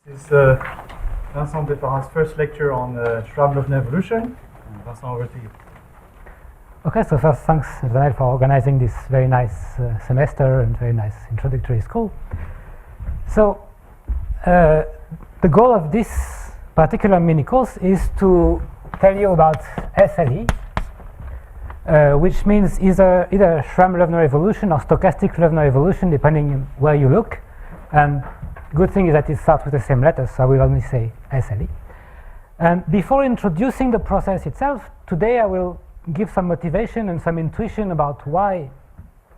This is Vincent Beffara's first lecture on Schramm-Loewner evolution. Vincent, over to you. Okay, so first, thanks, Daniel, for organizing this very nice semester and very nice introductory school. So, the goal of this particular mini course is to tell you about SLE, which means either Schramm-Loewner evolution or stochastic Loewner evolution, depending on where you look. And good thing is that it starts with the same letters, so I will only say SLE. And before introducing the process itself, today I will give some motivation and some intuition about why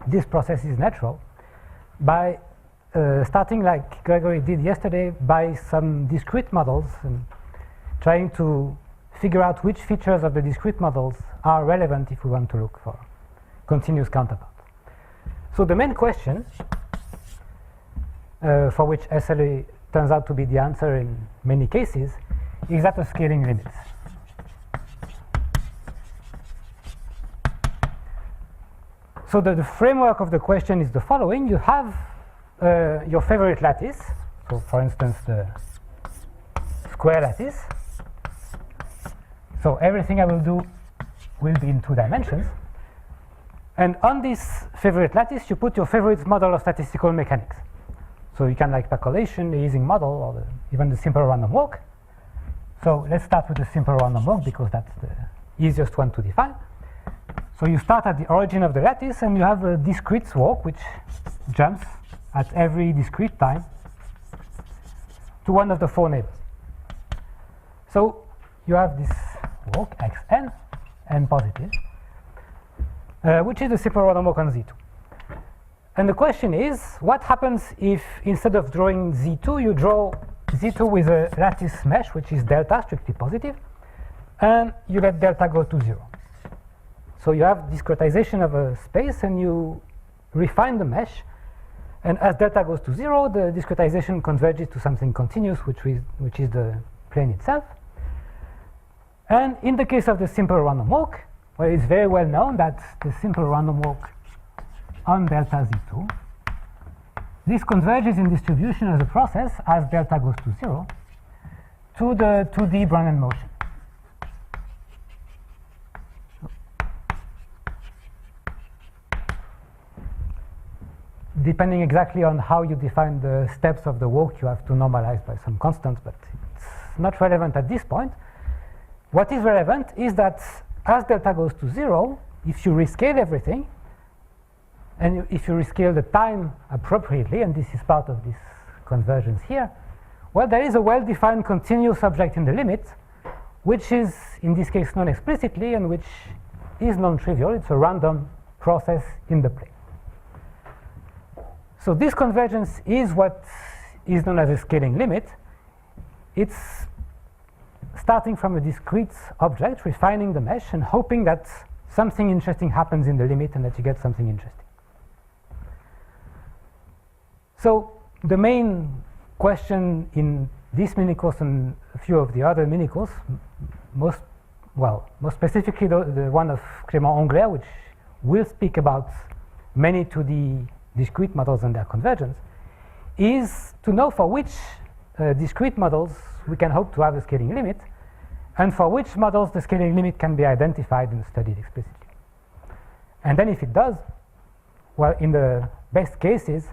this process is natural by starting, like Gregory did yesterday, by some discrete models and trying to figure out which features of the discrete models are relevant if we want to look for continuous counterpart. So the main question, for which SLE turns out to be the answer in many cases, is that of scaling limits. So the framework of the question is the following. You have your favorite lattice, so for instance the square lattice. So everything I will do will be in 2 dimensions. And on this favorite lattice you put your favorite model of statistical mechanics. So you can like percolation, the Ising model, or even the simple random walk. So let's start with the simple random walk because that's the easiest one to define. So you start at the origin of the lattice and you have a discrete walk which jumps at every discrete time to one of the 4 neighbors. So you have this walk xn, n positive, which is the simple random walk on Z2. And the question is, what happens if instead of drawing Z2, you draw Z2 with a lattice mesh, which is delta, strictly positive, and you let delta go to 0. So you have discretization of a space and you refine the mesh, and as delta goes to 0, the discretization converges to something continuous, which is the plane itself. And in the case of the simple random walk, well, it's very well known that the simple random walk on delta Z2, this converges in distribution as a process as delta goes to 0 to the 2D Brownian motion. Depending exactly on how you define the steps of the walk, you have to normalize by some constants, but it's not relevant at this point. What is relevant is that as delta goes to 0, if you rescale everything, and if you rescale the time appropriately, and this is part of this convergence here, well, there is a well-defined continuous object in the limit, which is, in this case, known explicitly, and which is non-trivial. It's a random process in the plane. So this convergence is what is known as a scaling limit. It's starting from a discrete object, refining the mesh, and hoping that something interesting happens in the limit and that you get something interesting. So the main question in this mini course and a few of the other mini courses, most specifically the one of Clément Ongler, which will speak about many 2D discrete models and their convergence, is to know for which discrete models we can hope to have a scaling limit, and for which models the scaling limit can be identified and studied explicitly. And then if it does, well, in the best cases,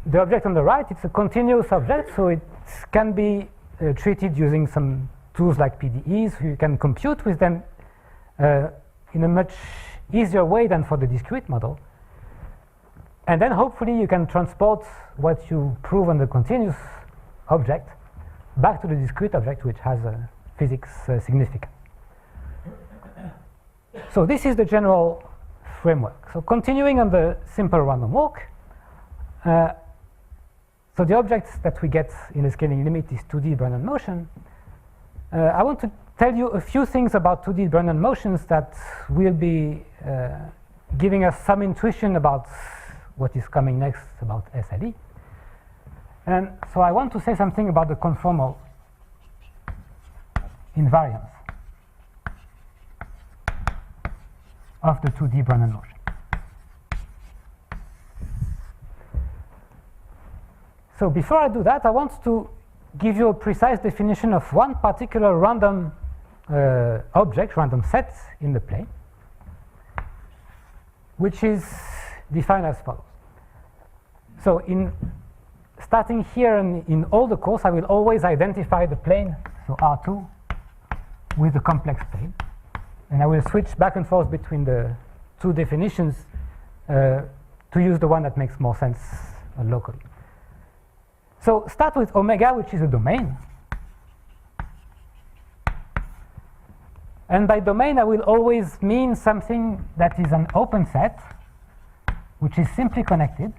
the object on the right, it's a continuous object, so it can be treated using some tools like PDEs. You can compute with them in a much easier way than for the discrete model. And then hopefully you can transport what you prove on the continuous object back to the discrete object, which has a physics significance. So this is the general framework. So continuing on the simple random walk, so the object that we get in the scaling limit is 2D Brownian motion. I want to tell you a few things about 2D Brownian motions that will be giving us some intuition about what is coming next about SLE. And so I want to say something about the conformal invariance of the 2D Brownian motion. So before I do that, I want to give you a precise definition of one particular random object, random set in the plane, which is defined as follows. So starting here in all the course, I will always identify the plane, so R2, with the complex plane. And I will switch back and forth between the two definitions to use the one that makes more sense locally. So start with omega, which is a domain. And by domain, I will always mean something that is an open set, which is simply connected.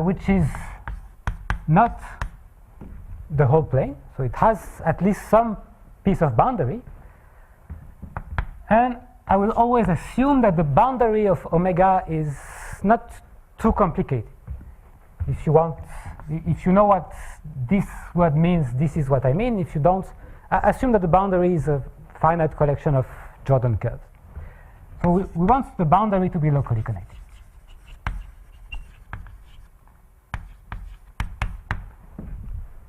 Which is not the whole plane. So it has at least some piece of boundary. And I will always assume that the boundary of omega is not too complicated. If you know what this word means, this is what I mean. If you don't, assume that the boundary is a finite collection of Jordan curves. So we want the boundary to be locally connected.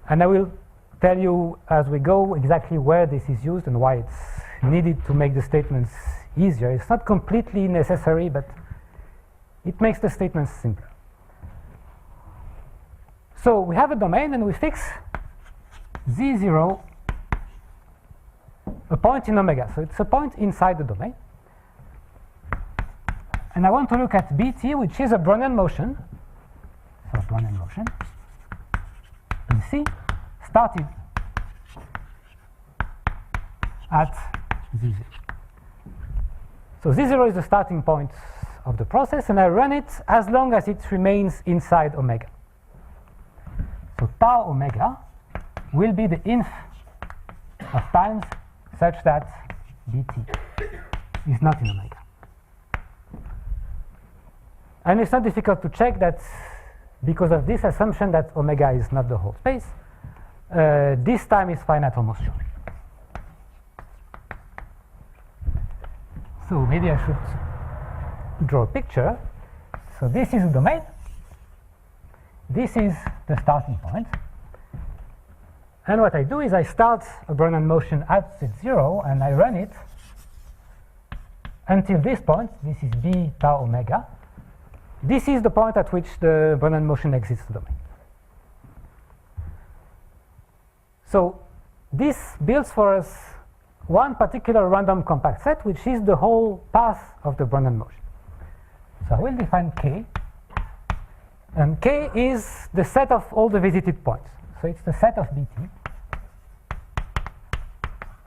And I will tell you as we go exactly where this is used and why it's needed to make the statements easier. It's not completely necessary, but it makes the statements simpler. So we have a domain and we fix Z0 a point in omega. So it's a point inside the domain. And I want to look at BT, which is a Brownian motion. So Brownian motion. BC started at Z0. So Z0 is the starting point of the process, and I run it as long as it remains inside omega. So tau omega will be the inf of times such that BT is not in omega. And it's not difficult to check that because of this assumption that omega is not the whole space, this time is finite almost surely. So maybe I should draw a picture. So this is the domain. This is the starting point. And what I do is I start a Brownian motion at Z0 and I run it until this point. This is B tau omega. This is the point at which the Brownian motion exits the domain. So this builds for us one particular random compact set, which is the whole path of the Brownian motion. So I will define K. And K is the set of all the visited points. So it's the set of BT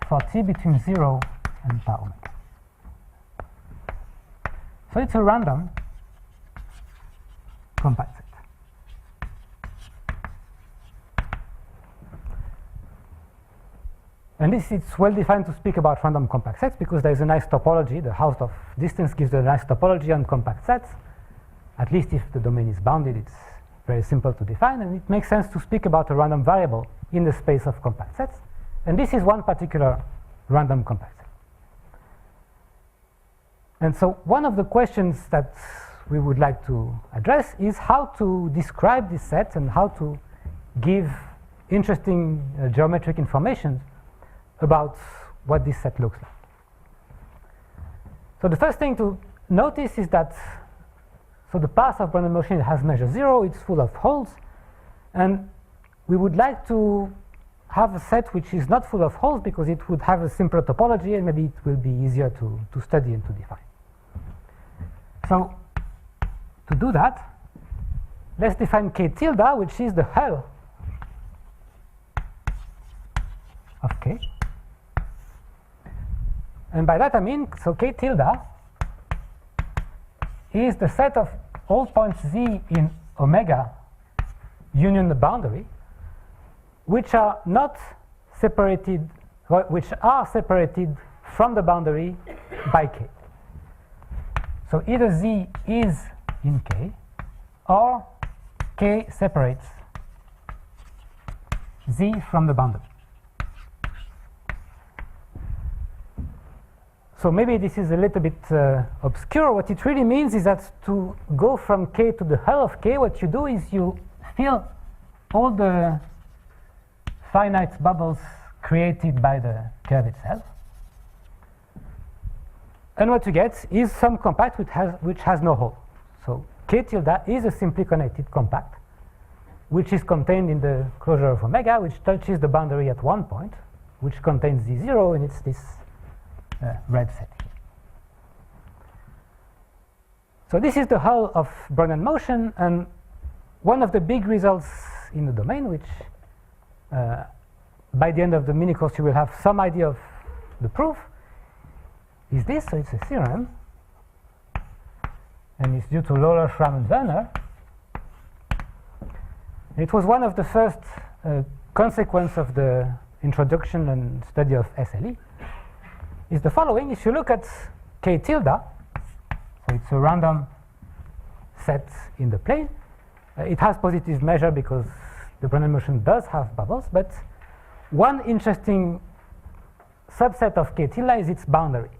for t between 0 and tau omega. So it's a random compact set. And it's well defined to speak about random compact sets because there is a nice topology. The house of distance gives a nice topology on compact sets. At least if the domain is bounded, it's very simple to define, and it makes sense to speak about a random variable in the space of compact sets. And this is one particular random compact set. And so one of the questions that we would like to address is how to describe this set and how to give interesting geometric information about what this set looks like. So the first thing to notice is that so the path of Brownian motion has measure 0, it's full of holes, and we would like to have a set which is not full of holes because it would have a simpler topology and maybe it will be easier to study and to define. So to do that, let's define K tilde, which is the hull of K. And by that I mean, so K tilde is the set of all points Z in omega union the boundary, which are not separated, which are separated from the boundary by K. So either Z is in K or K separates Z from the boundary. So maybe this is a little bit obscure. What it really means is that to go from K to the hull of K, what you do is you fill all the finite bubbles created by the curve itself. And what you get is some compact which has no hole. So K tilde is a simply connected compact, which is contained in the closure of omega, which touches the boundary at one point, which contains Z0, and it's this red set here. So this is the hull of Brownian motion, and one of the big results in the domain, which by the end of the mini course you will have some idea of the proof, is this. So it's a theorem, and it's due to Loewner, Schramm, and Werner. It was one of the first consequences of the introduction and study of SLE. Is the following: if you look at K tilde, so it's a random set in the plane. It has positive measure because the Brownian motion does have bubbles, but one interesting subset of K tilde is its boundary.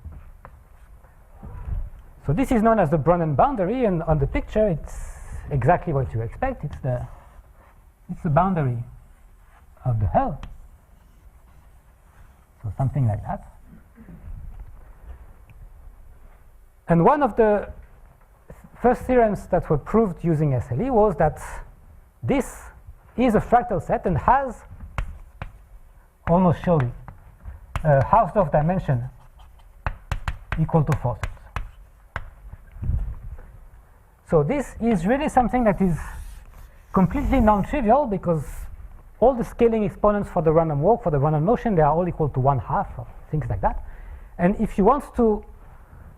So this is known as the Brownian boundary, and on the picture it's exactly what you expect. It's the boundary of the hull. So something like that. And one of the first theorems that were proved using SLE was that this is a fractal set and has, almost surely, a Hausdorff dimension equal to 4 sets. So this is really something that is completely non-trivial, because all the scaling exponents for the random walk, for the random motion, they are all equal to 1/2 or things like that. And if you want to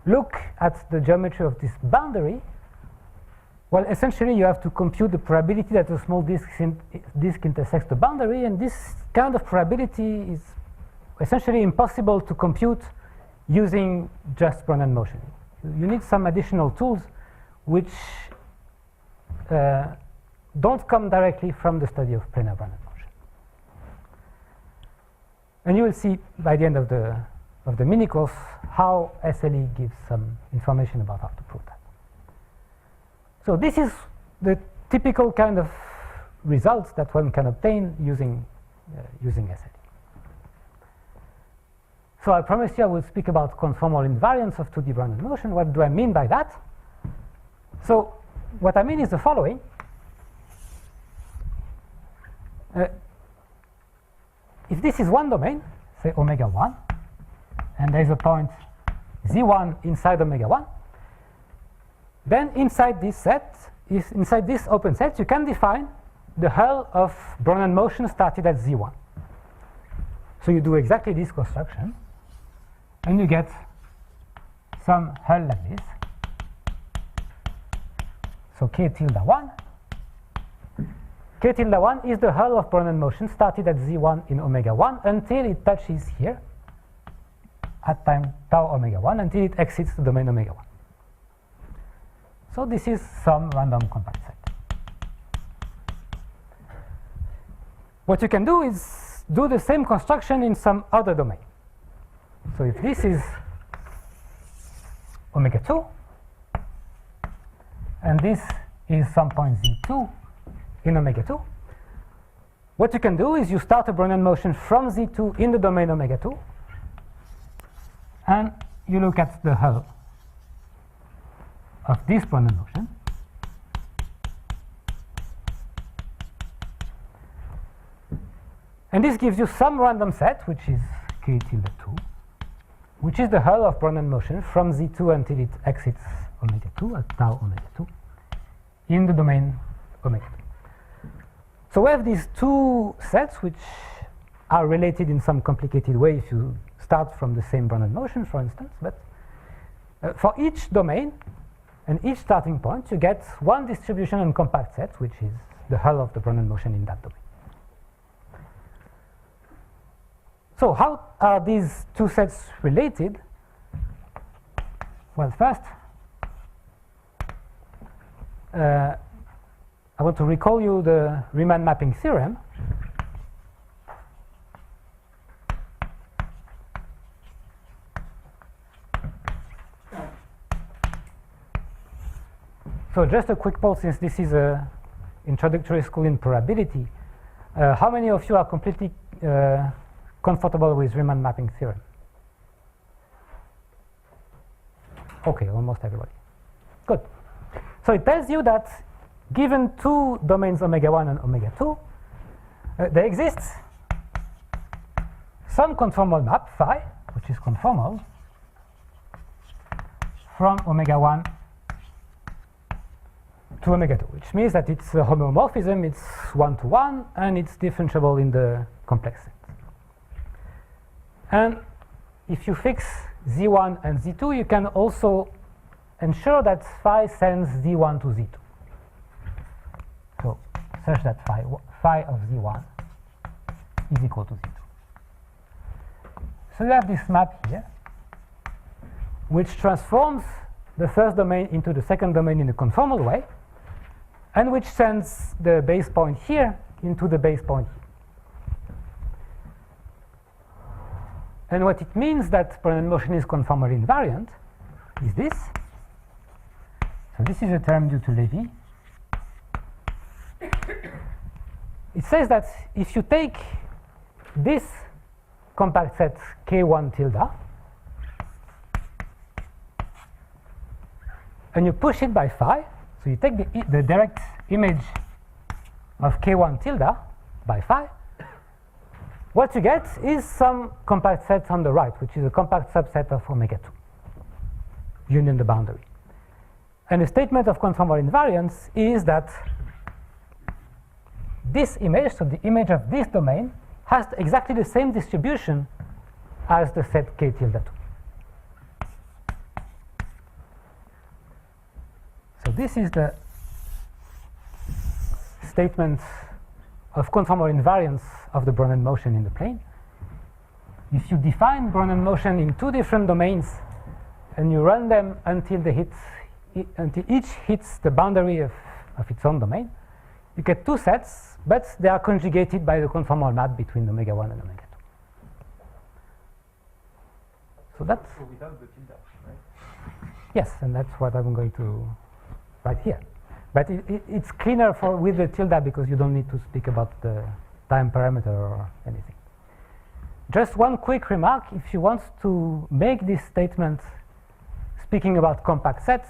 look at the geometry of this boundary, well, essentially you have to compute the probability that a small disk intersects the boundary, and this kind of probability is essentially impossible to compute using just Brownian motion. You need some additional tools which don't come directly from the study of planar Brownian motion. And you will see by the end of the mini course how SLE gives some information about how to prove that. So this is the typical kind of results that one can obtain using SLE. So I promised you I will speak about conformal invariance of 2D Brownian motion. What do I mean by that? So what I mean is the following. If this is one domain, say omega 1, and there is a point Z1 inside omega 1, then inside this set, inside this open set, you can define the hull of Brownian motion started at Z1. So you do exactly this construction, and you get some hull like this. So K tilde 1. K tilde 1 is the hull of Brownian motion started at Z1 in omega 1 until it touches here at time tau omega 1 until it exits the domain omega 1. So this is some random compact set. What you can do is do the same construction in some other domain. So if this is omega 2, and this is some point Z2 in omega 2, what you can do is you start a Brownian motion from Z2 in the domain omega 2, and you look at the hull of this Brownian motion. And this gives you some random set, which is K tilde 2, which is the hull of Brownian motion from Z2 until it exits omega 2 at tau omega 2 in the domain omega 2. So we have these two sets which are related in some complicated way if you start from the same Brownian motion, for instance. But for each domain and each starting point, you get one distribution and compact set, which is the hull of the Brownian motion in that domain. So how are these two sets related? Well, first, I want to recall you the Riemann mapping theorem. So just a quick poll, since this is a introductory school in probability. How many of you are completely comfortable with Riemann mapping theorem? Okay, almost everybody. Good. So it tells you that given two domains omega 1 and omega 2, there exists some conformal map phi, which is conformal from omega 1 to omega 2, which means that it's a homeomorphism, it's 1-to-1, and it's differentiable in the complex set. And if you fix Z1 and Z2, you can also ensure that phi sends Z1 to Z2. So such that phi of Z1 is equal to Z2. So you have this map here, which transforms the first domain into the second domain in a conformal way, and which sends the base point here into the base point here. And what it means that Brennan motion is conformally invariant is this. So this is a term due to Levy. It says that if you take this compact set K1 tilde and you push it by phi, so you take the direct image of K1 tilde by phi, what you get is some compact set on the right, which is a compact subset of omega 2, union the boundary. And the statement of conformal invariance is that this image, so the image of this domain, has exactly the same distribution as the set K tilde 2. So this is the statement of conformal invariance of the Brennan motion in the plane. If you define Brennan motion in two different domains and you run them until each hits the boundary of its own domain, you get two sets, but they are conjugated by the conformal map between omega 1 and omega 2. So that's without the tilde, right? yes, and that's what I'm going to write here. But it's cleaner with the tilde because you don't need to speak about the time parameter or anything. Just one quick remark: if you want to make this statement speaking about compact sets,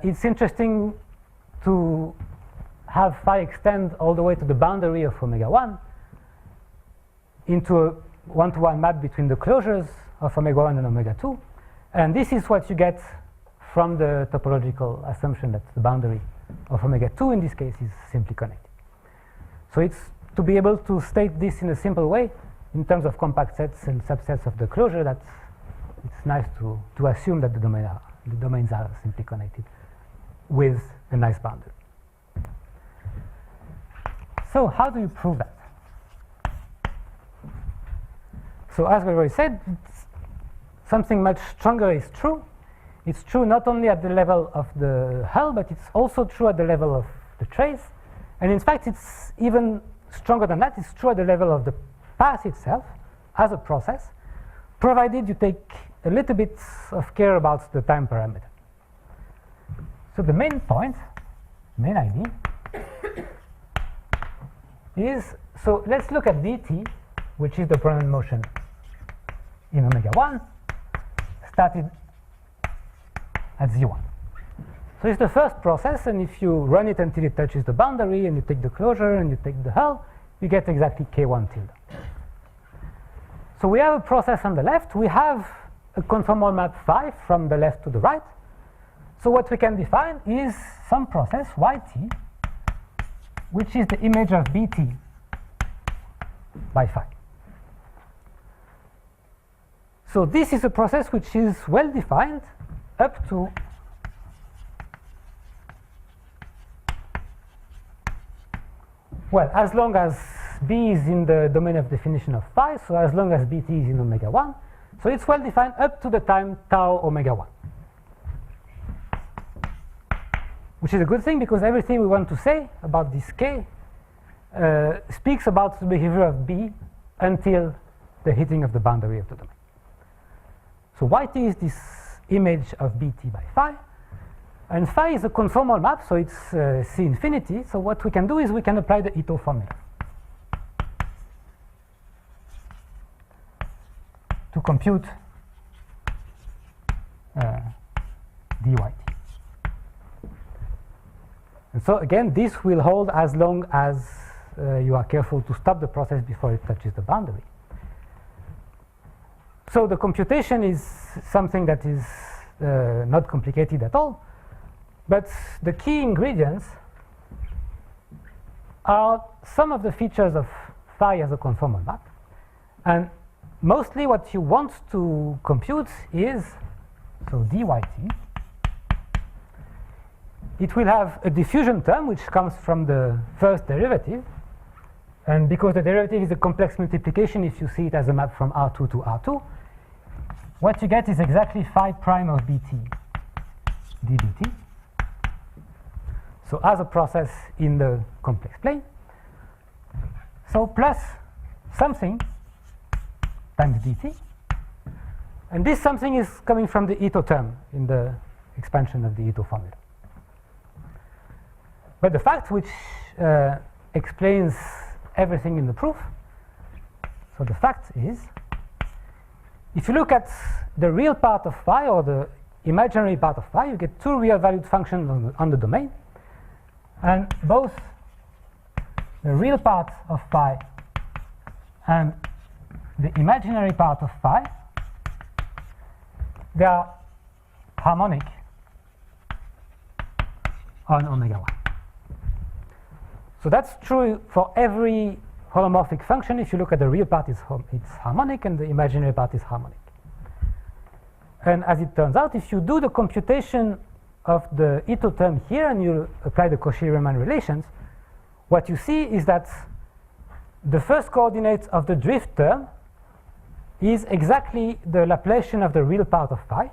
it's interesting to have phi extend all the way to the boundary of omega 1 into a 1-to-1 map between the closures of omega 1 and omega 2. And this is what you get from the topological assumption that the boundary of omega 2 in this case is simply connected. So it's to be able to state this in a simple way in terms of compact sets and subsets of the closure that it's nice to assume that the domains are simply connected with a nice boundary. So how do you prove that? So as we already said, something much stronger is true. It's true not only at the level of the hull, but it's also true at the level of the trace. And in fact, it's even stronger than that. It's true at the level of the path itself as a process, provided you take a little bit of care about the time parameter. So the main point, main idea, is, so let's look at dt, which is the Brennan motion in omega 1, started at Z1. So it's the first process, and if you run it until it touches the boundary, and you take the closure, and you take the hull, you get exactly K1 tilde. So we have a process on the left. We have a conformal map phi from the left to the right. So what we can define is some process, yt, which is the image of bt by phi. So this is a process which is well defined up to as long as b is in the domain of definition of phi, so as long as bt is in omega 1, so it's well defined up to the time tau omega 1. Which is a good thing because everything we want to say about this k speaks about the behavior of b until the hitting of the boundary of the domain. So yt is this image of bt by phi, And phi is a conformal map, so it's C infinity. So what we can do is we can apply the Ito formula to compute dyt. And so again, this will hold as long as you are careful to stop the process before it touches the boundary. So the computation is something that is not complicated at all, but the key ingredients are some of the features of phi as a conformal map. And mostly what you want to compute is, so dyt, it will have a diffusion term which comes from the first derivative. And because the derivative is a complex multiplication, if you see it as a map from R2 to R2, what you get is exactly phi prime of bt dbt. So as a process in the complex plane. So plus something times dt. And this something is coming from the Ito term in the expansion of the Ito formula. But the fact which explains everything in the proof, so the fact is, if you look at the real part of phi or the imaginary part of phi, you get two real valued functions on the domain. And both the real part of phi and the imaginary part of phi, they are harmonic on omega 1. So that's true for every holomorphic function. If you look at the real part, it's harmonic, and the imaginary part is harmonic. And as it turns out, if you do the computation of the Ito term here and you apply the Cauchy-Riemann relations, what you see is that the first coordinate of the drift term is exactly the Laplacian of the real part of phi,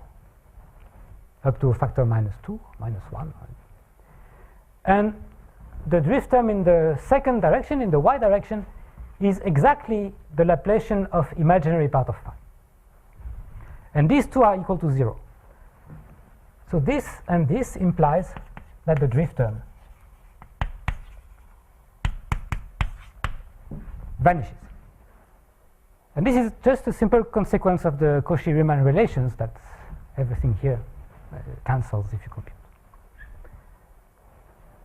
up to a factor -2, -1. And the drift term in the second direction, in the y direction, is exactly the Laplacian of imaginary part of phi. And these two are equal to 0. So this and this implies that the drift term vanishes. And this is just a simple consequence of the Cauchy-Riemann relations, that everything here cancels if you compute.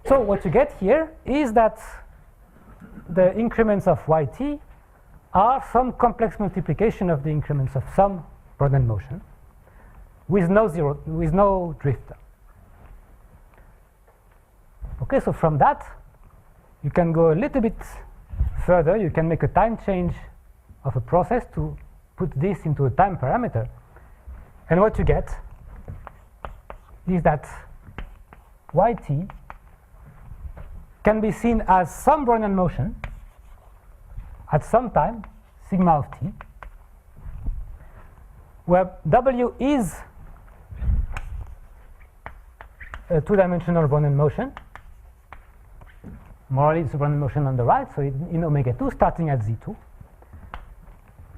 So what you get here is that the increments of yt are some complex multiplication of the increments of some Brownian motion with no drift term. Okay, so from that you can go a little bit further. You can make a time change of a process to put this into a time parameter, and what you get is that yt can be seen as some Brownian motion at some time, sigma of t, where w is a two-dimensional Brownian motion. Morally, it's a Brownian motion on the right, so in omega 2 starting at z2.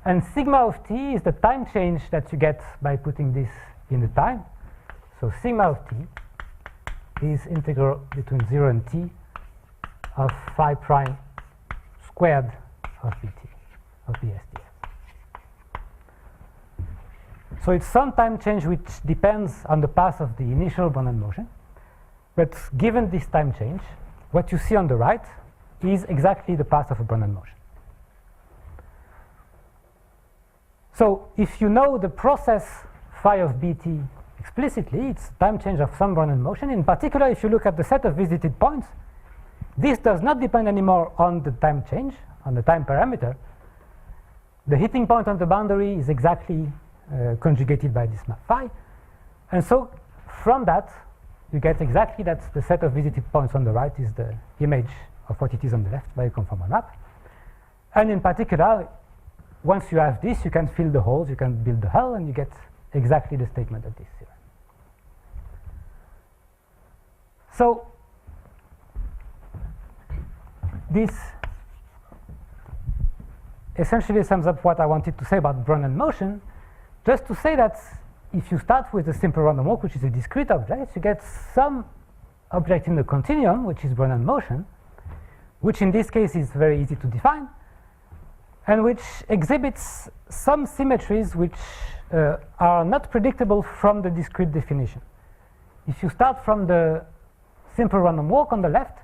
And sigma of t is the time change that you get by putting this in the time. So sigma of t is integral between 0 and t of phi prime squared of bt, of bsds. So it's some time change which depends on the path of the initial Brownian motion. But given this time change, what you see on the right is exactly the path of a Brownian motion. So if you know the process phi of bt explicitly, it's time change of some Brownian motion. In particular, if you look at the set of visited points, this does not depend anymore on the time change, on the time parameter. The hitting point on the boundary is exactly conjugated by this map phi. And so from that, you get exactly that the set of visited points on the right is the image of what it is on the left by a conformal map. And in particular, once you have this, you can fill the holes, you can build the hull, and you get exactly the statement of this theorem. So this essentially sums up what I wanted to say about Brownian motion, just to say that if you start with the simple random walk, which is a discrete object, you get some object in the continuum, which is Brownian motion, which in this case is very easy to define, and which exhibits some symmetries which are not predictable from the discrete definition. If you start from the simple random walk on the left,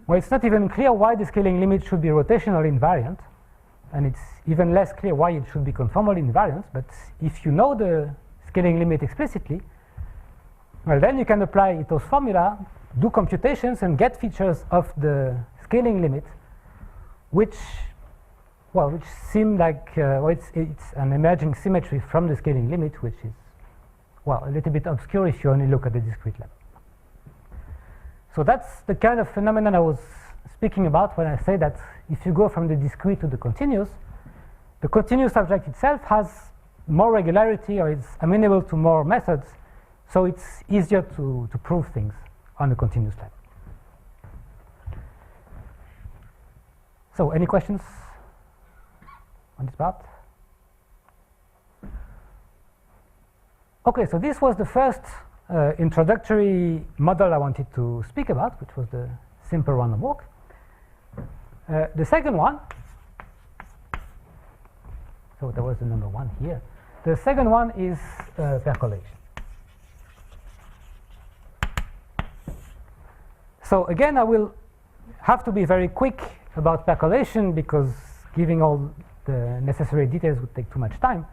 well, it's not even clear why the scaling limit should be rotational invariant, and it's even less clear why it should be conformal invariant. But if you know the scaling limit explicitly, well, then you can apply Ito's formula, do computations, and get features of the scaling limit, which seem like it's an emerging symmetry from the scaling limit, which is, well, a little bit obscure if you only look at the discrete level. So that's the kind of phenomenon I was speaking about when I say that if you go from the discrete to the continuous object itself has more regularity, or is amenable to more methods, so it's easier to prove things on the continuous level. So any questions on this part? Okay, so this was the first introductory model I wanted to speak about, which was the simple random walk. The second one, so there was the number 1 here. The second one is percolation. So again, I will have to be very quick about percolation because giving all the necessary details would take too much time.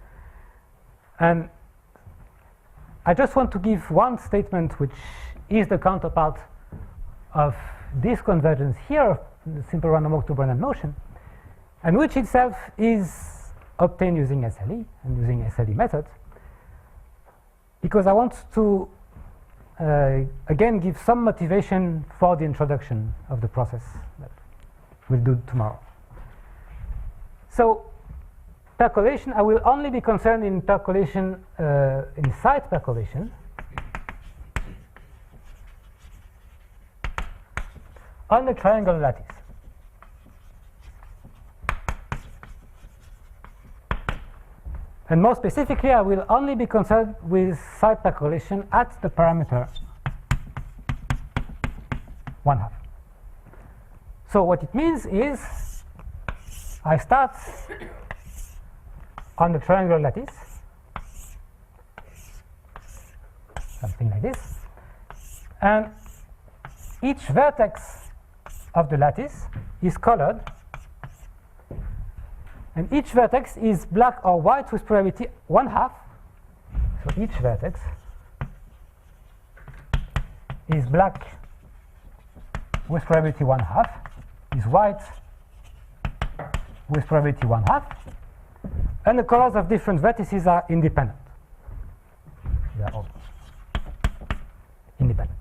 And I just want to give one statement which is the counterpart of this convergence here, the simple random walk to Brownian motion, and which itself is obtained using SLE and using SLE methods, because I want to again give some motivation for the introduction of the process that we'll do tomorrow. So percolation, I will only be concerned in percolation, in side percolation, on the triangular lattice. And more specifically, I will only be concerned with side percolation at the parameter 1/2. So what it means is I start on the triangular lattice, something like this, and each vertex of the lattice is colored, and each vertex is black or white with probability 1/2. So each vertex is black with probability 1/2, is white with probability 1/2, and the colors of different vertices are independent. They are all independent.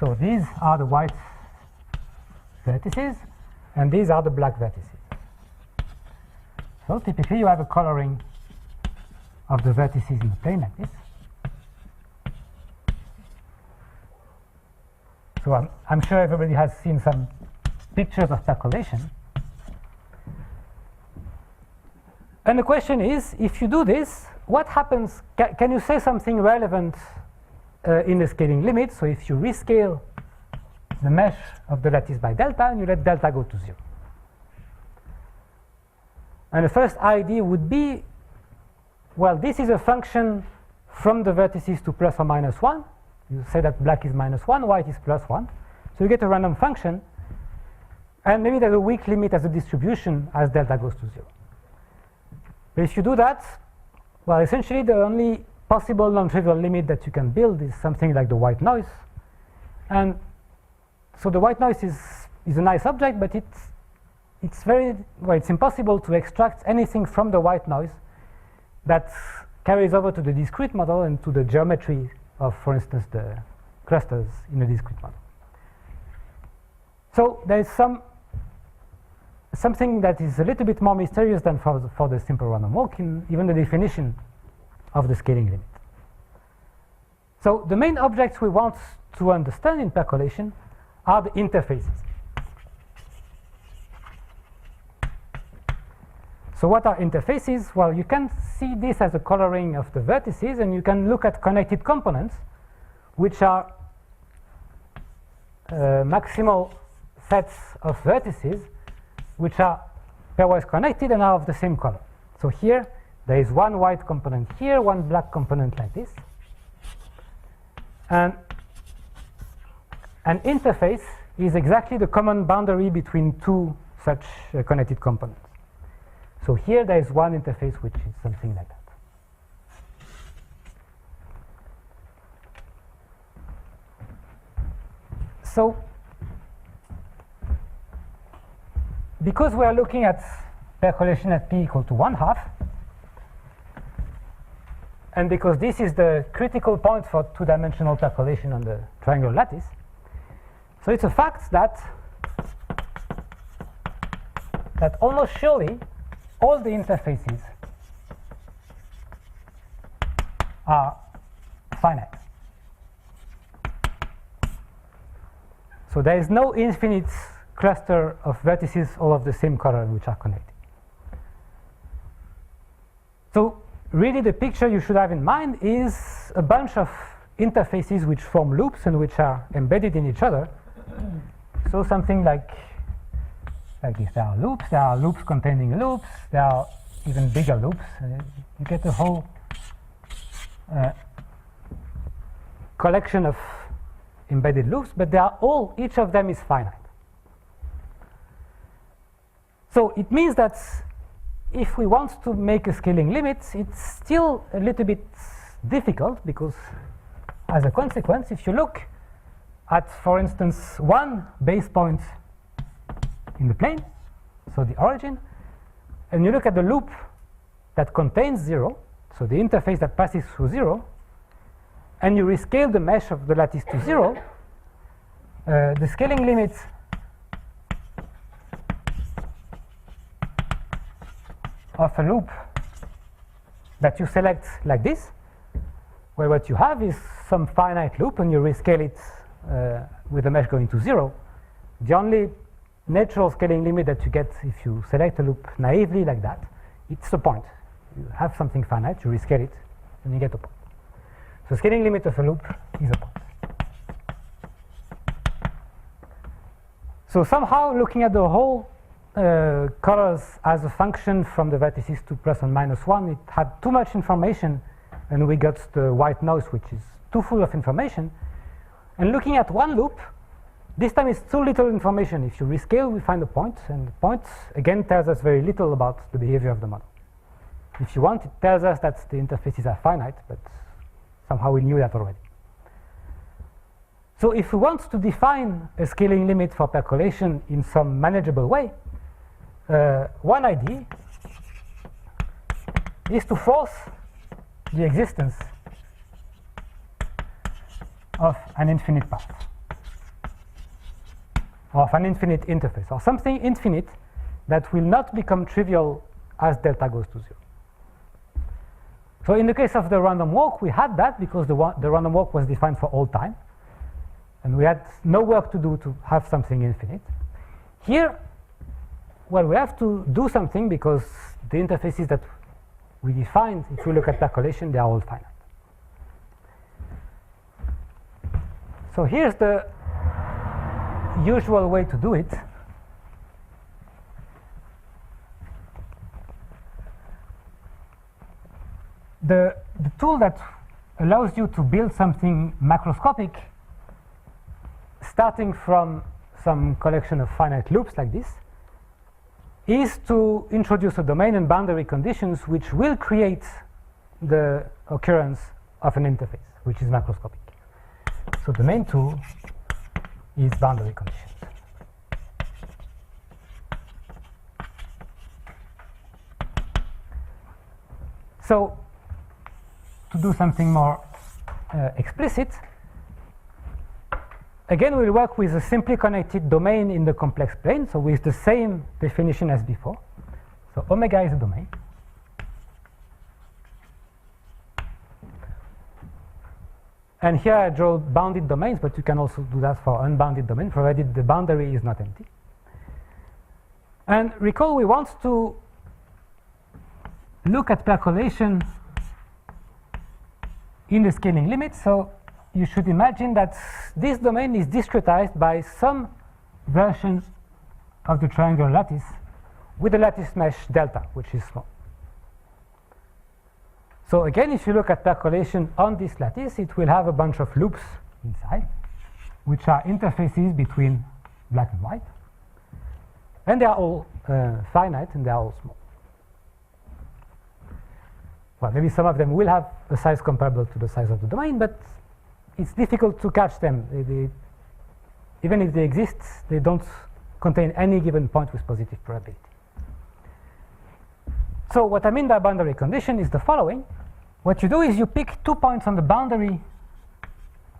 So these are the white vertices, and these are the black vertices. So typically you have a coloring of the vertices in the plane like this. So I'm sure everybody has seen some pictures of percolation. And the question is, if you do this, what happens? Can you say something relevant in the scaling limit? So if you rescale the mesh of the lattice by delta and you let delta go to 0. And the first idea would be, well, this is a function from the vertices to plus or minus 1. You say that black is -1, white is +1. So you get a random function. And maybe there's a weak limit as a distribution as delta goes to 0. But if you do that, well, essentially the only possible non-trivial limit that you can build is something like the white noise. And so the white noise is a nice object, but it's impossible to extract anything from the white noise that carries over to the discrete model and to the geometry of, for instance, the clusters in the discrete model. So there is something that is a little bit more mysterious than for the simple random walk in even the definition of the scaling limit. So the main objects we want to understand in percolation are the interfaces. So what are interfaces? Well, you can see this as a coloring of the vertices, and you can look at connected components, which are maximal sets of vertices which are pairwise connected and are of the same color. So here there is one white component here, one black component like this. And an interface is exactly the common boundary between two such connected components. So here there is one interface which is something like that. So because we are looking at percolation at p equal to 1/2, and because this is the critical point for two-dimensional percolation on the triangular lattice, so it's a fact that almost surely all the interfaces are finite. So there is no infinite cluster of vertices all of the same color which are connected. So really the picture you should have in mind is a bunch of interfaces which form loops and which are embedded in each other. So something like this. There are loops containing loops, there are even bigger loops. You get a whole collection of embedded loops, but they are all, each of them is finite. So it means that if we want to make a scaling limit, it's still a little bit difficult, because as a consequence, if you look at, for instance, one base point in the plane, so the origin, and you look at the loop that contains 0, so the interface that passes through 0, and you rescale the mesh of the lattice to 0, the scaling limit of a loop that you select like this, where what you have is some finite loop and you rescale it with the mesh going to 0. The only natural scaling limit that you get if you select a loop naively like that, it's a point. You have something finite, you rescale it, and you get a point. So scaling limit of a loop is a point. So somehow looking at the whole colors as a function from the vertices to plus and minus 1, it had too much information, and we got the white noise, which is too full of information. And looking at one loop, this time it's too little information. If you rescale, we find a point, and the point again tells us very little about the behavior of the model. If you want, it tells us that the interfaces are finite, but somehow we knew that already. So if we want to define a scaling limit for percolation in some manageable way, one idea is to force the existence of an infinite path, or of an infinite interface, or something infinite that will not become trivial as delta goes to 0. So in the case of the random walk, we had that because the random walk was defined for all time, and we had no work to do to have something infinite. Here, well, we have to do something because the interfaces that we defined, if we look at percolation, they are all finite. So here's the usual way to do it. The tool that allows you to build something macroscopic, starting from some collection of finite loops like this, is to introduce a domain and boundary conditions which will create the occurrence of an interface, which is macroscopic. So the main tool is boundary conditions. So to do something more explicit, again we'll work with a simply connected domain in the complex plane, so with the same definition as before. So omega is a domain. And here I draw bounded domains, but you can also do that for unbounded domain, provided the boundary is not empty. And recall we want to look at percolation in the scaling limit. So you should imagine that this domain is discretized by some version of the triangular lattice with a lattice mesh delta, which is small. So again, if you look at percolation on this lattice, it will have a bunch of loops inside, which are interfaces between black and white. And they are all finite, and they are all small. Well, maybe some of them will have a size comparable to the size of the domain, but it's difficult to catch them. Even if they exist, they don't contain any given point with positive probability. So what I mean by boundary condition is the following. What you do is you pick 2 points on the boundary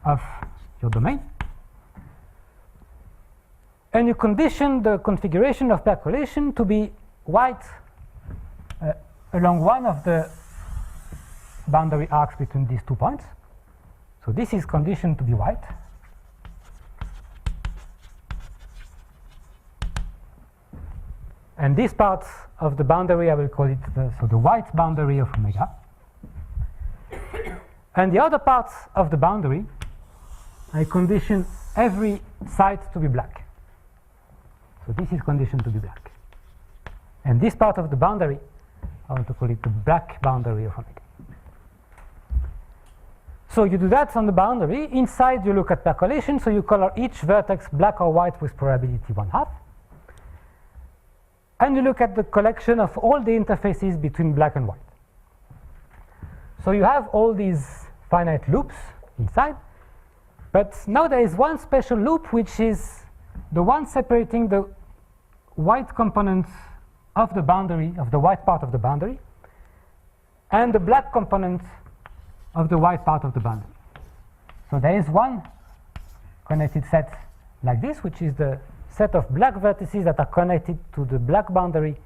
of your domain, and you condition the configuration of percolation to be white along one of the boundary arcs between these 2 points. So this is conditioned to be white. And this part of the boundary, I will call it the white boundary of omega. And the other parts of the boundary, I condition every side to be black. So this is conditioned to be black. And this part of the boundary, I want to call it the black boundary of omega. So you do that on the boundary. Inside, you look at percolation. So you color each vertex black or white with probability 1/2. And you look at the collection of all the interfaces between black and white. So you have all these finite loops inside. But now there is one special loop, which is the one separating the white component of the boundary, of the white part of the boundary, and the black component of the white part of the boundary. So there is one connected set like this, which is the set of black vertices that are connected to the black boundary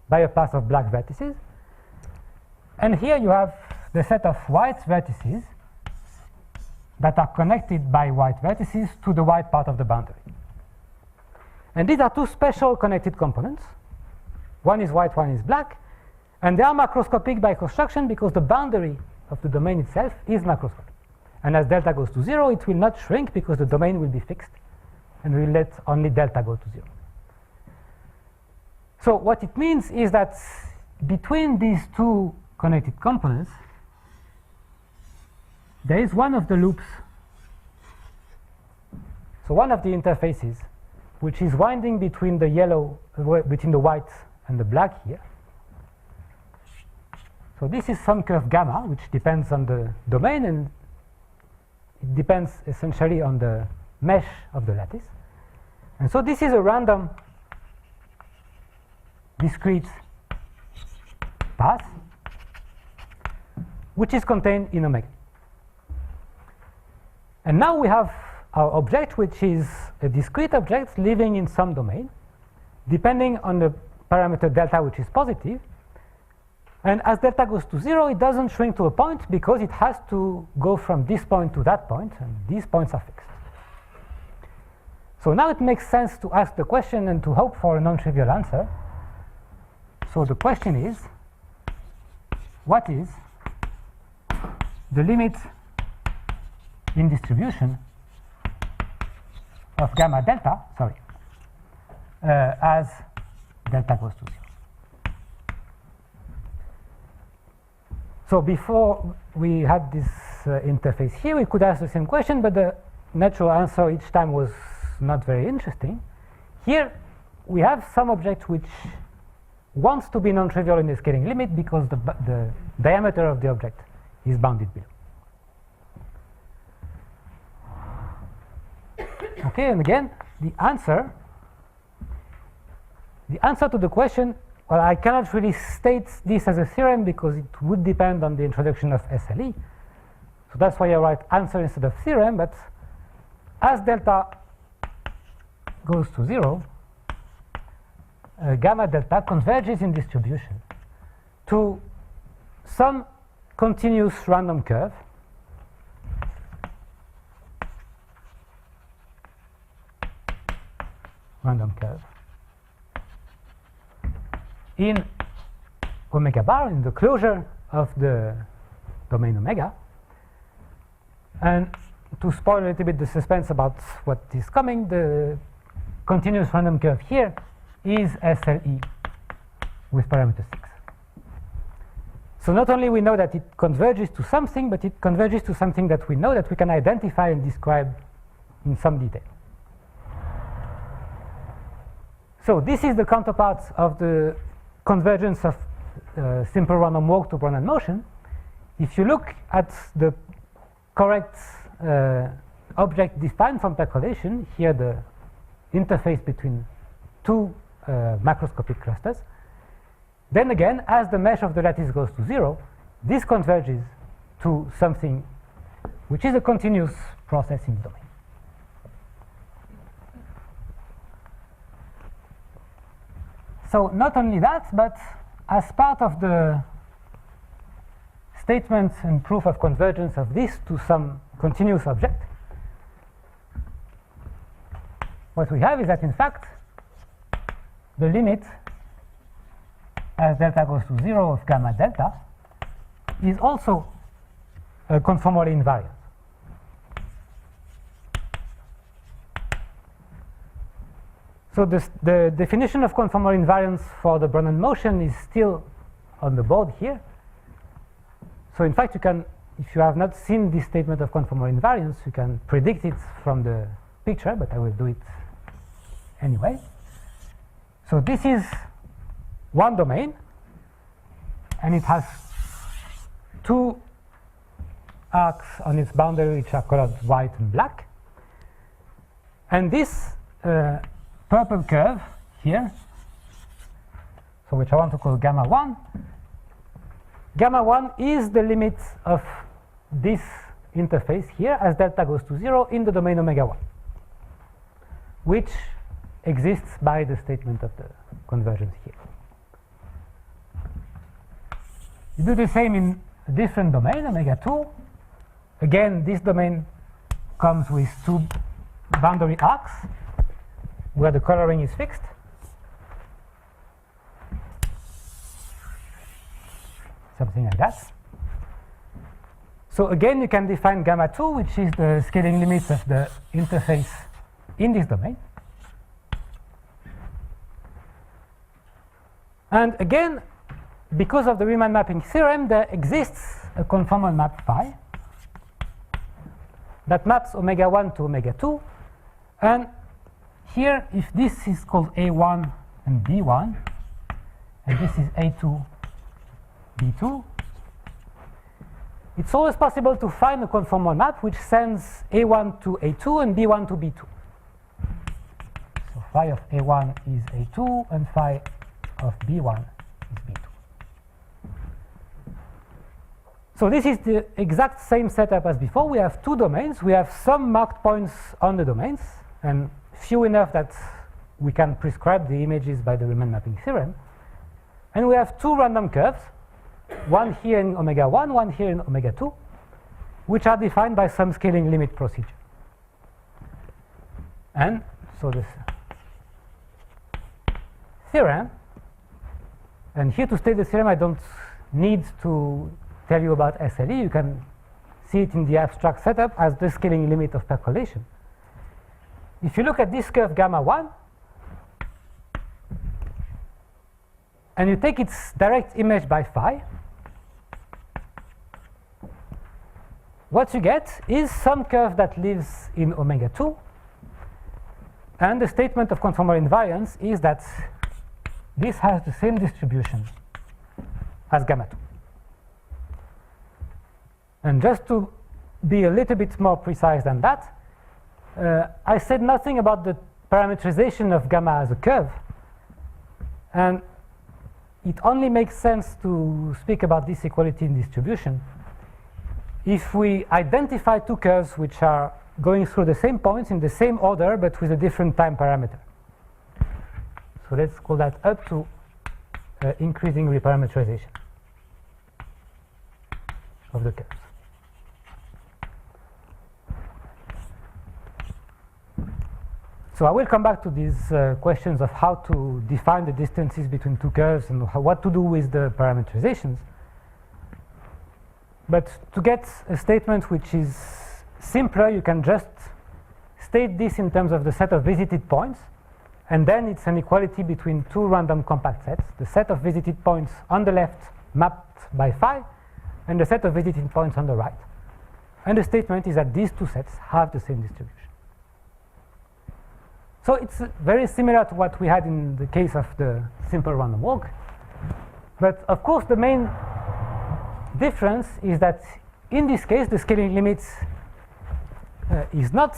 by a path of black vertices. And here you have the set of white vertices that are connected by white vertices to the white part of the boundary. And these are two special connected components. One is white, one is black. And they are macroscopic by construction because the boundary of the domain itself is macroscopic. And as delta goes to 0, it will not shrink because the domain will be fixed, and we will let only delta go to 0. So what it means is that between these two connected components, there is one of the loops, so one of the interfaces, which is winding between the yellow, between the white and the black here. So this is some curve gamma, which depends on the domain, and it depends essentially on the mesh of the lattice. And so this is a random discrete path, which is contained in omega. And now we have our object, which is a discrete object living in some domain, depending on the parameter delta, which is positive. And as delta goes to 0, it doesn't shrink to a point because it has to go from this point to that point, and these points are fixed. So now it makes sense to ask the question and to hope for a non-trivial answer. So the question is, what is the limit in distribution of gamma delta, as delta goes to 0? So before we had this interface here, we could ask the same question, but the natural answer each time was not very interesting. Here we have some object which wants to be non-trivial in the scaling limit because the diameter of the object is bounded below. Okay, and again, the answer to the question, well, I cannot really state this as a theorem because it would depend on the introduction of SLE. So that's why I write answer instead of theorem, but as delta goes to 0, gamma delta converges in distribution to some continuous random curve in omega bar in the closure of the domain omega. And to spoil a little bit the suspense about what is coming, the continuous random curve here is SLE with parameter 6. So not only we know that it converges to something, but it converges to something that we know that we can identify and describe in some detail. So this is the counterpart of the convergence of simple random walk to random motion. If you look at the correct object defined from percolation, here the interface between two macroscopic clusters, then again, as the mesh of the lattice goes to 0, this converges to something which is a continuous process in the domain. So not only that, but as part of the statement and proof of convergence of this to some continuous object, what we have is that in fact the limit as delta goes to 0 of gamma delta is also conformally invariant. So the definition of conformal invariance for the Brownian motion is still on the board here. So in fact, you can, if you have not seen this statement of conformal invariance, you can predict it from the picture, but I will do it anyway. So this is one domain, and it has two arcs on its boundary which are colored white and black. And this purple curve here, so which I want to call gamma 1. Gamma 1 is the limit of this interface here as delta goes to 0 in the domain omega 1, which exists by the statement of the convergence here. You do the same in a different domain, omega 2. Again, this domain comes with two boundary arcs where the coloring is fixed. Something like that. So again, you can define gamma 2, which is the scaling limit of the interface in this domain. And again, because of the Riemann mapping theorem, there exists a conformal map phi that maps omega 1 to omega 2. And here, if this is called A1 and B1, and this is A2, B2, it's always possible to find a conformal map which sends A1 to A2 and B1 to B2. So phi of A1 is A2 and phi of B1 is B2. So this is the exact same setup as before. We have two domains. We have some marked points on the domains, and few enough that we can prescribe the images by the Riemann mapping theorem. And we have two random curves, one here in omega 1, one here in omega 2, which are defined by some scaling limit procedure. And so this theorem, and here to state the theorem, I don't need to tell you about SLE. You can see it in the abstract setup as the scaling limit of percolation. If you look at this curve gamma 1, and you take its direct image by phi, what you get is some curve that lives in omega 2, and the statement of conformal invariance is that this has the same distribution as gamma 2. And just to be a little bit more precise than that, I said nothing about the parametrization of gamma as a curve, and it only makes sense to speak about this equality in distribution if we identify two curves which are going through the same points in the same order but with a different time parameter. So let's call that up to increasing reparametrization of the curves. So I will come back to these questions of how to define the distances between two curves and what to do with the parameterizations. But to get a statement which is simpler, you can just state this in terms of the set of visited points, and then it's an equality between two random compact sets, the set of visited points on the left mapped by phi, and the set of visited points on the right. And the statement is that these two sets have the same distribution. So it's very similar to what we had in the case of the simple random walk. But of course, the main difference is that in this case, the scaling limit is not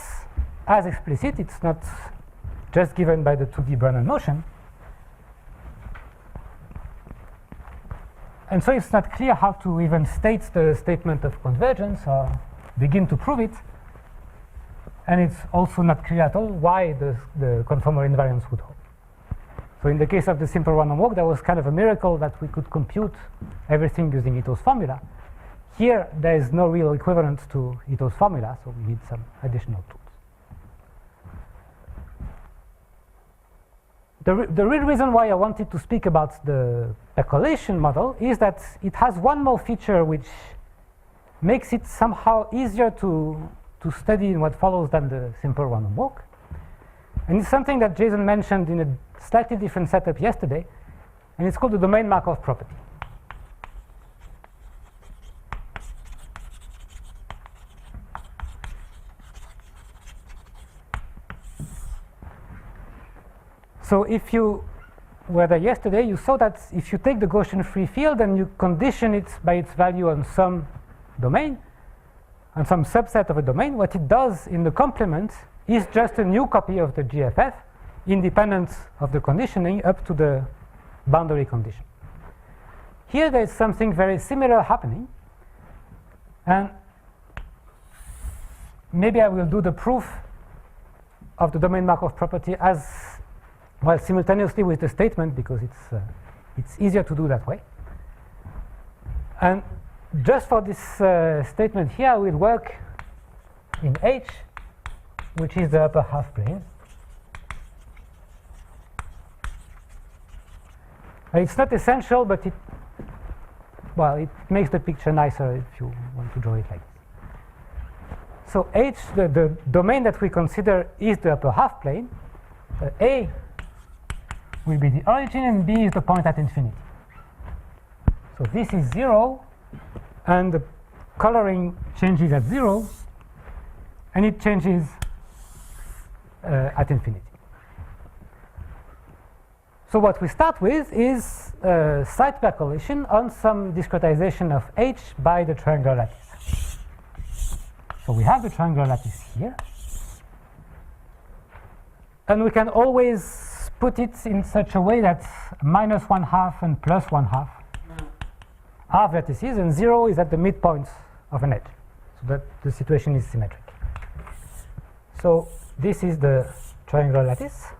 as explicit. It's not just given by the 2D Bernoulli motion. And so it's not clear how to even state the statement of convergence or begin to prove it. And it's also not clear at all why the conformal invariance would hold. So in the case of the simple random walk, there was kind of a miracle that we could compute everything using Ito's formula. Here, there is no real equivalent to Ito's formula, so we need some additional tools. The real reason why I wanted to speak about the percolation model is that it has one more feature which makes it somehow easier to study in what follows than the simple random walk. And it's something that Jason mentioned in a slightly different setup yesterday, and it's called the domain Markov property. So if you were there yesterday, you saw that if you take the Gaussian free field and you condition it by its value on some domain, on some subset of a domain, what it does in the complement is just a new copy of the GFF, independent of the conditioning up to the boundary condition. Here there is something very similar happening, and maybe I will do the proof of the domain Markov property as well simultaneously with the statement, because it's easier to do that way. And just for this statement here, I will work in H, which is the upper half plane. It's not essential, but it makes the picture nicer if you want to draw it like this. So H, the domain that we consider is the upper half plane. A will be the origin, and B is the point at infinity. So this is 0, and the coloring changes at 0, and it changes at infinity. So what we start with is side percolation on some discretization of H by the triangular lattice. So we have the triangular lattice here, and we can always put it in such a way that -1/2 and +1/2 are vertices, and 0 is at the midpoints of an edge, so that the situation is symmetric. So this is the triangular lattice.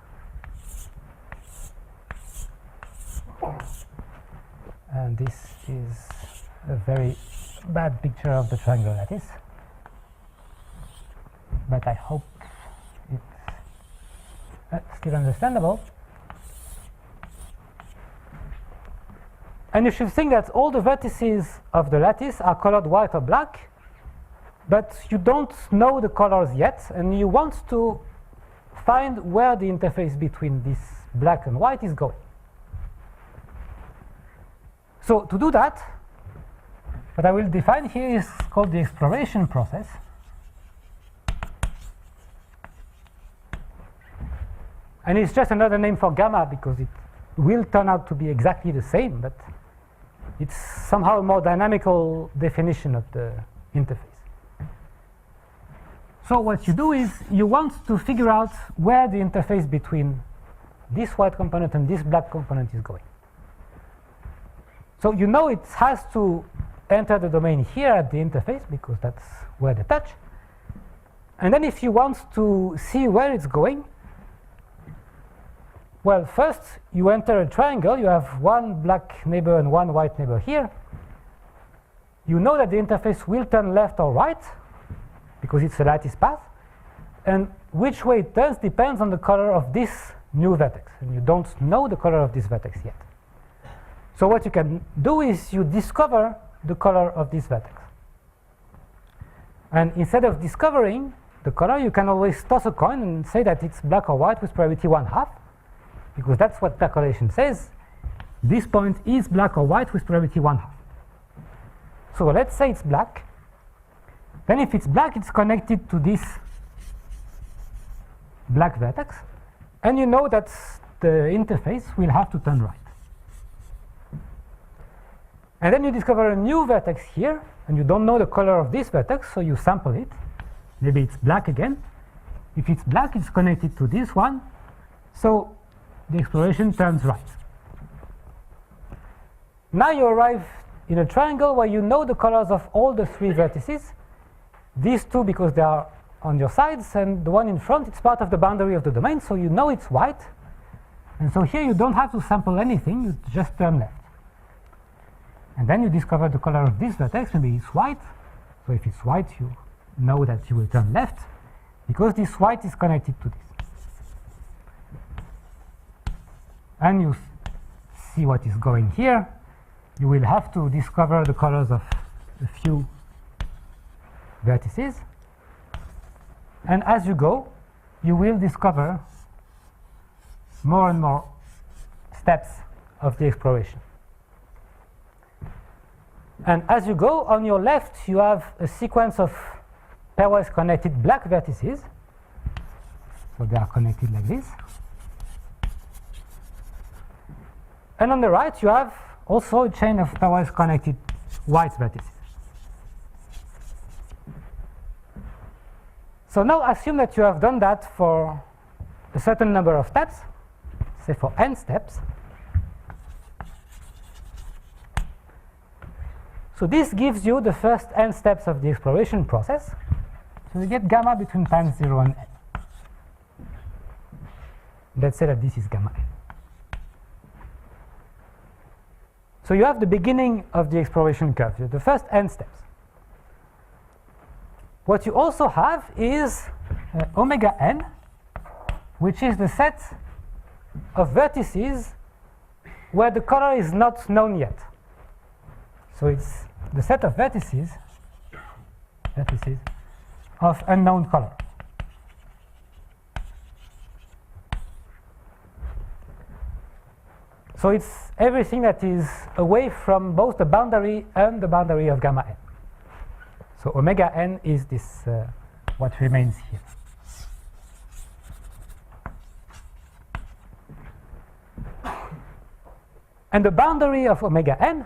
And this is a very bad picture of the triangular lattice, but I hope it's still understandable. And you should think that all the vertices of the lattice are colored white or black, but you don't know the colors yet, and you want to find where the interface between this black and white is going. So to do that, what I will define here is called the exploration process. And it's just another name for gamma, because it will turn out to be exactly the same, but it's somehow a more dynamical definition of the interface. So what you do is you want to figure out where the interface between this white component and this black component is going. So you know it has to enter the domain here at the interface, because that's where they touch. And then if you want to see where it's going, well, first you enter a triangle. You have one black neighbor and one white neighbor here. You know that the interface will turn left or right, because it's a lattice path. and which way it turns depends on the color of this new vertex, and you don't know the color of this vertex yet. So what you can do is you discover the color of this vertex. And instead of discovering the color, you can always toss a coin and say that it's black or white with probability 1/2, because that's what percolation says. This point is black or white with probability 1/2. So let's say it's black. Then if it's black, it's connected to this black vertex, and you know that the interface will have to turn right. And then you discover a new vertex here, and you don't know the color of this vertex, so you sample it. Maybe it's black again. If it's black, it's connected to this one, so the exploration turns right. Now you arrive in a triangle where you know the colors of all the 3 vertices. These 2 because they are on your sides, and the one in front, it's part of the boundary of the domain, so you know it's white. And so here you don't have to sample anything, you just turn left. And then you discover the color of this vertex, maybe it's white. So if it's white, you know that you will turn left, because this white is connected to this. And you see what is going here. You will have to discover the colors of a few vertices. And as you go, you will discover more and more steps of the exploration. And as you go, on your left, you have a sequence of pairwise connected black vertices. So they are connected like this. And on the right, you have also a chain of pairwise connected white vertices. So now assume that you have done that for a certain number of steps, say for n steps. So this gives you the first n steps of the exploration process. So you get gamma between times 0 and n. Let's say that this is gamma n. So you have the beginning of the exploration curve, the first n steps. What you also have is omega n, which is the set of vertices where the color is not known yet. So it's the set of vertices of unknown color. So it's everything that is away from both the boundary and the boundary of gamma n. So omega n is this what remains here. And the boundary of omega n,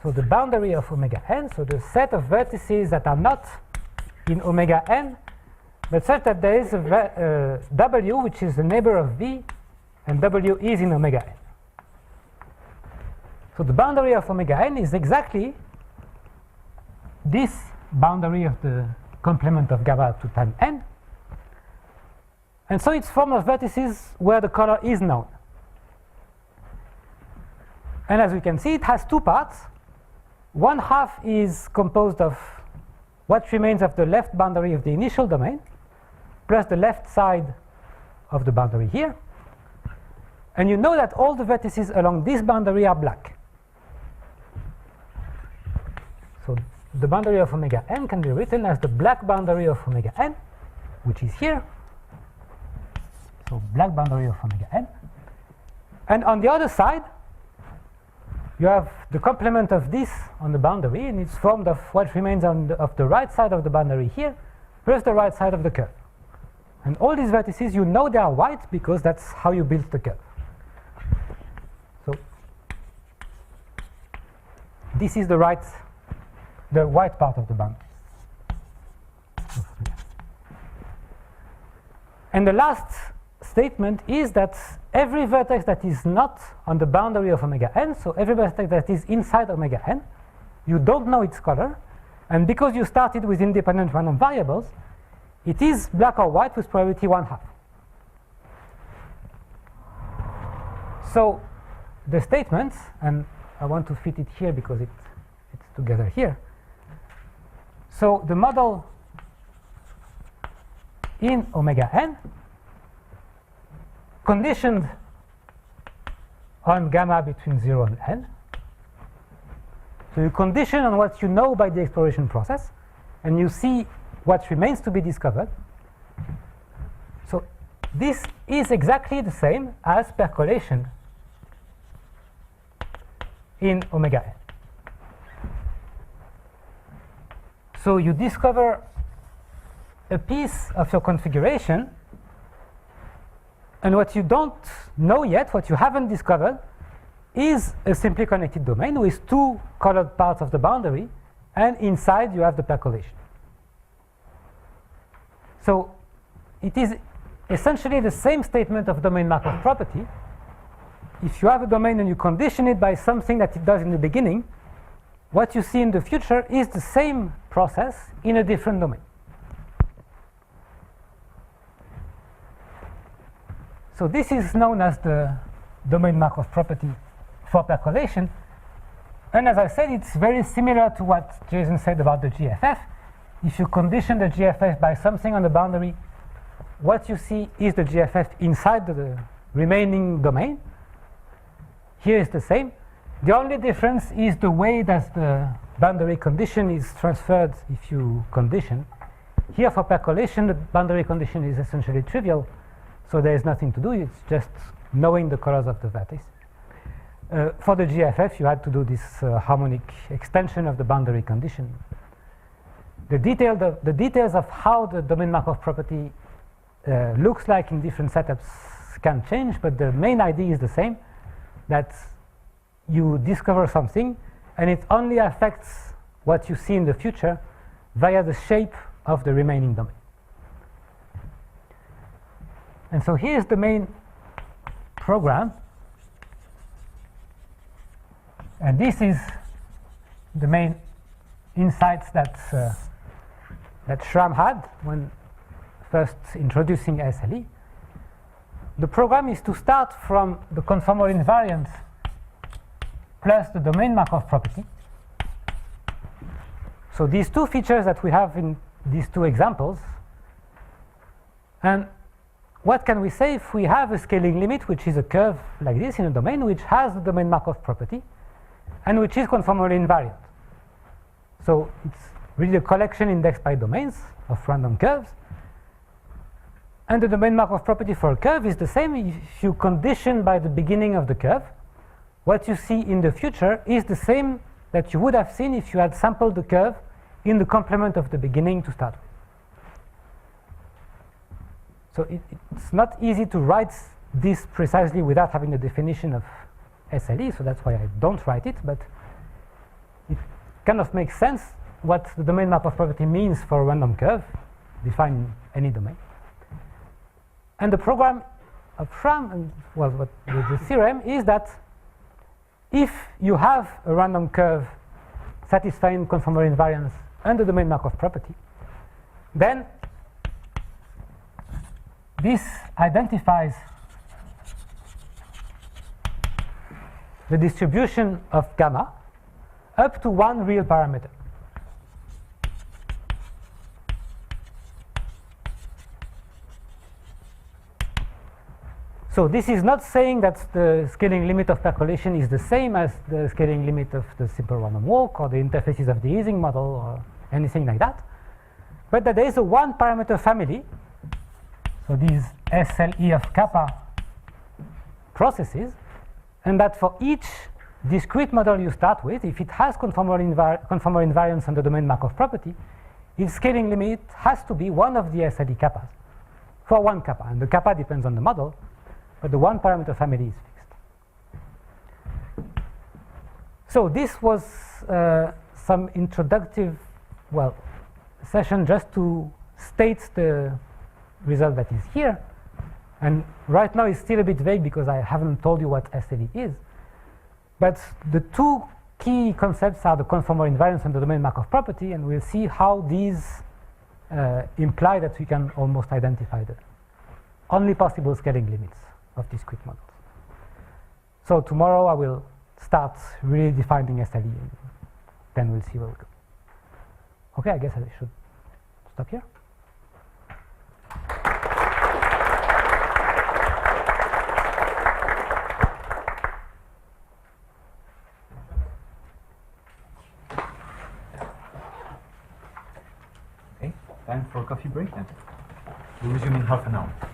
so the boundary of omega n, so the set of vertices that are not in omega n, but such that there is a w which is the neighbor of v, and w is in omega n. So the boundary of omega n is exactly this boundary of the complement of gamma to time n. And so it's formed of vertices where the color is known. And as we can see, it has 2 parts. 1/2 is composed of what remains of the left boundary of the initial domain, plus the left side of the boundary here. And you know that all the vertices along this boundary are black. So the boundary of omega n can be written as the black boundary of omega n, which is here. So black boundary of omega n. And on the other side, you have the complement of this on the boundary, and it's formed of what remains of the right side of the boundary here, plus the right side of the curve. And all these vertices, you know they are white because that's how you built the curve. So this is the white part of the boundary. And the last statement is that every vertex that is not on the boundary of omega n, so every vertex that is inside omega n, you don't know its color, and because you started with independent random variables, it is black or white with probability 1/2. So the statements, and I want to fit it here because it's together here. So the model in omega n, conditioned on gamma between 0 and n. So you condition on what you know by the exploration process, and you see what remains to be discovered. So this is exactly the same as percolation in omega n. So you discover a piece of your configuration, and what you don't know yet, what you haven't discovered, is a simply connected domain with two colored parts of the boundary, and inside you have the percolation. So it is essentially the same statement of domain Markov property. If you have a domain and you condition it by something that it does in the beginning, what you see in the future is the same process in a different domain. So this is known as the domain Markov property for percolation. And as I said, it's very similar to what Jason said about the GFF. If you condition the GFF by something on the boundary, what you see is the GFF inside the remaining domain. Here is the same. The only difference is the way that the boundary condition is transferred if you condition. Here for percolation, the boundary condition is essentially trivial, so there is nothing to do. It's just knowing the colors of the lattice. For the GFF, you had to do this harmonic extension of the boundary condition. The details of how the domain Markov property looks like in different setups can change, but the main idea is the same, that you discover something and it only affects what you see in the future via the shape of the remaining domain. And so here's the main program, and this is the main insights that that Schramm had when first introducing SLE. The program is to start from the conformal invariant plus the domain Markov property. So these two features that we have in these two examples. And what can we say if we have a scaling limit, which is a curve like this in a domain, which has the domain Markov property, and which is conformally invariant? So it's really a collection indexed by domains of random curves. And the domain Markov property for a curve is the same. If you condition by the beginning of the curve, what you see in the future is the same that you would have seen if you had sampled the curve in the complement of the beginning to start with. So it's not easy to write this precisely without having the definition of SLE, so that's why I don't write it, but it kind of makes sense what the domain Markov property means for a random curve defined in any domain. And the program of Schramm, well, what the theorem is that if you have a random curve satisfying conformal invariance and the domain Markov property, then this identifies the distribution of gamma up to one real parameter. So this is not saying that the scaling limit of percolation is the same as the scaling limit of the simple random walk or the interfaces of the Ising model or anything like that, but that there is a one parameter family. So these SLE of kappa processes, and that for each discrete model you start with, if it has conformal invariance on the domain Markov property, its scaling limit has to be one of the SLE kappas for one kappa, and the kappa depends on the model, but the one parameter family is fixed. So this was some introductive, session just to state the result that is here. And right now it's still a bit vague because I haven't told you what SLE is. But the two key concepts are the conformal invariance and the domain Markov property, and we'll see how these imply that we can almost identify the only possible scaling limits of discrete models. So tomorrow I will start really defining SLE, and then we'll see where we go. Okay, I guess I should stop here. Time for a coffee break then. We'll resume in half an hour.